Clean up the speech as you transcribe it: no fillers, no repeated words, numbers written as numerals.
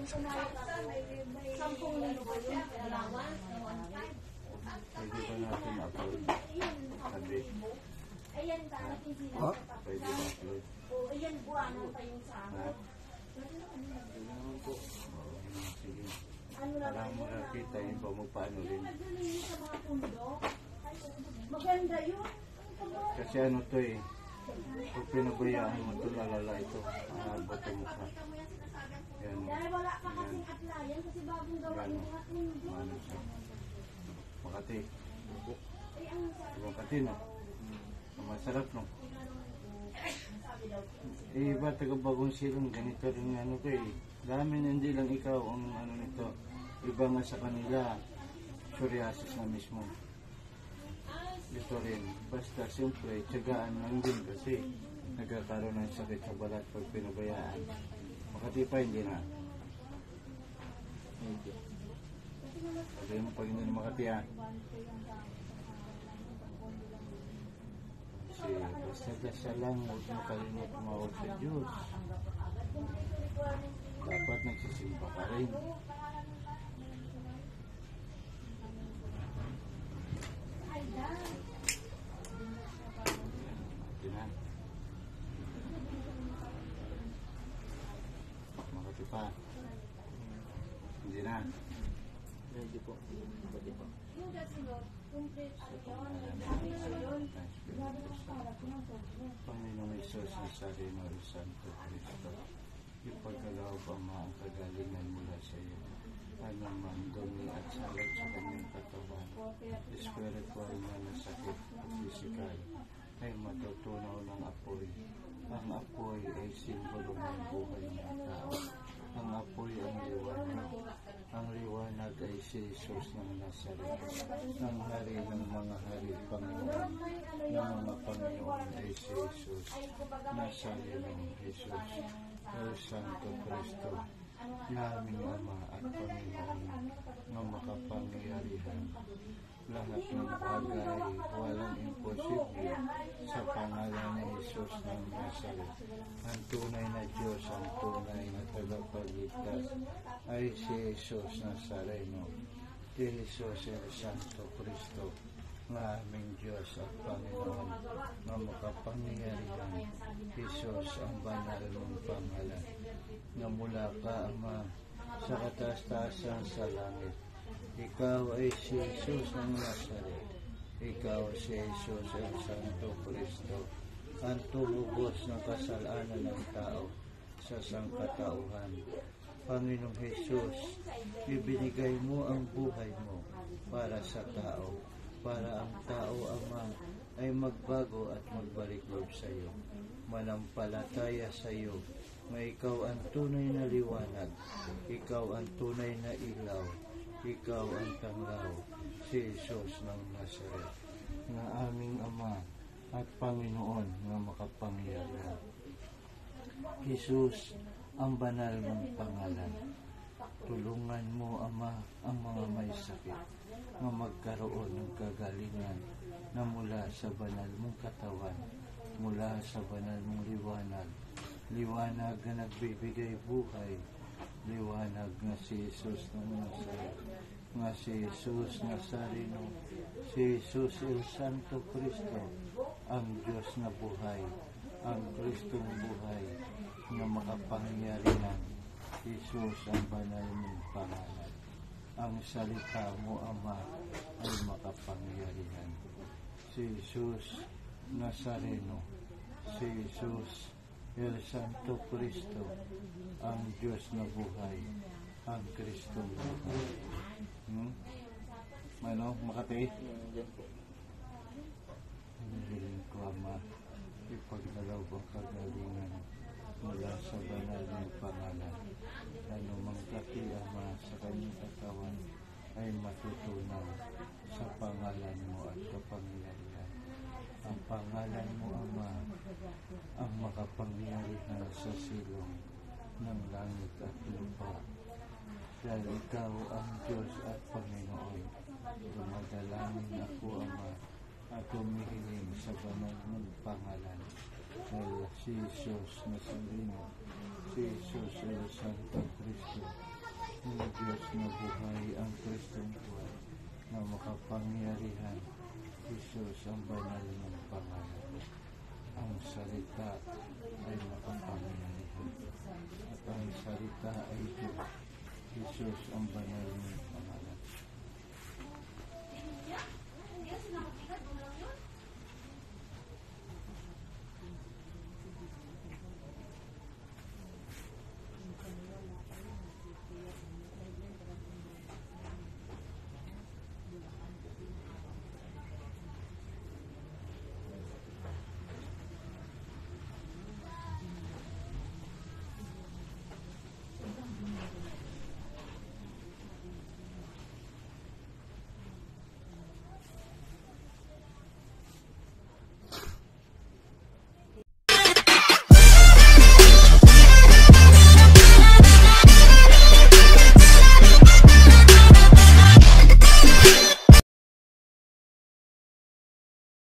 Pwede ba natin upload? Sabi. Oh? Pwede ba upload? Ayan, buwanan pa yung sahod. Sige. Parang makakita yun pa magpaano rin. Maganda yun. Kasi ano to eh. Kung pinabayaan mo ito, lalala ito. Mahaba ito mukha. Yan. Dahil wala pa kasing applyan kasi bagong gawa yung mga pundo. Ano siya? Makati. Makati no? Masarap no? Eh, iba taga-bagong silong, ganito rin ano ko eh. Dami na hindi lang ikaw ang ano nito. Iba nga sa kanila, psoriasis na mismo. Ito rin. Basta siyempre, tiyagaan lang din kasi nagkakaroon ng sakit sa balat pag pinabayaan. Makati pa, hindi na. Sabi mo pag hindi na Makati ha. Kasi basta dasal lang, huwag mo kalimut tumawag sa Diyos. Dapat nagsisimba ka rin. Makati pa. Hindi na. Hindi po. Pwede po. Yung gasunod, complete ano yun, Panginoong Isus na Sarino ng Santo Cristo, ipagkaloob Ama ang kagalingan mula sa iyo. Anumang dumi at salat sa kanyang katawan, espiritual na sakit at pisikal, ay matutunaw ng apoy. Ang apoy ay simbolo ng buhay ng tao. Ang apoy ang liwanag. Ang liwanag ay si Jesus ng Nazaret. Ang hari ng mga hari, Panginoon. Ng mga Panginoon ay si Jesus. Nazaret ng Jesus. El Santo Cristo. Naming Ama at Panginoon na makapangyarihan. Lahat ng bagay walang imposible sa pangalan ni Jesus ng Nazaret. Ang tunay na Diyos, ang tunay na tagapagligtas ay si Jesus Nazareno. Si Jesus el Santo Cristo, na aming Diyos at Panginoon na makapangyarihan. Jesus ang banal mong pangalan, na mula ka, Ama, sa kataas-taasan sa langit. Ikaw ay si Jesus ng Nazaret. Ikaw si Jesus el Santo Cristo, ang tumubos ng kasalanan ng tao sa sangkatauhan. Panginoong Jesus, ibinigay mo ang buhay mo para sa tao, para ang tao, Ama, ay magbago at magbalik loob sa iyo. Manampalataya sa iyo na ikaw ang tunay na liwanag, ikaw ang tunay na ilaw, ikaw ang tanglaw, si Jesus ng Nazaret, na aming Ama at Panginoon na makapangyarihan. Jesus, ang banal mong pangalan, tulungan mo, Ama, ang mga may sakit na magkaroon ng kagalingan na mula sa banal mong katawan, mula sa banal mong liwanag, liwanag na nagbibigay buhay, liwanag na si Jesus ng Nazaret, nga si Jesus Nazareno, si Jesus el Santo Cristo, ang Diyos na buhay, ang Kristong buhay na makapangyarihan. Jesus ang banal mong pangalan. Ang salita mo, Ama, ay makapangyarihan. Si Jesus Nazareno, si Jesus el Santo Cristo, ang Diyos na buhay, ang Kristong buhay. Ano, Makati? Hinihiling ko, Ama, ipagdalaw ang kagalingan mula sa banal ng pangalan. Anumang kati, Ama, sa kanyang katawan ay matutunaw sa pangalan mo at kapangyarihan. Ang pangalan mo, Ama, ang makapangyarihan sa silong ng langit at lupa. Dahil ikaw ang Diyos at Panginoon, dumadalangin ako, Ama, at humihiling sa banal mong pangalan. Dahil si Jesus Nazareno, si Jesus el Santo Cristo, O Diyos na buhay, ang Kristong buhay, na makapangyarihan, Jesus ang banal ng pangalan. Ang salita ay makapangyarihan, at ang salita ay Diyos. Jesus ang banal ng pangalan.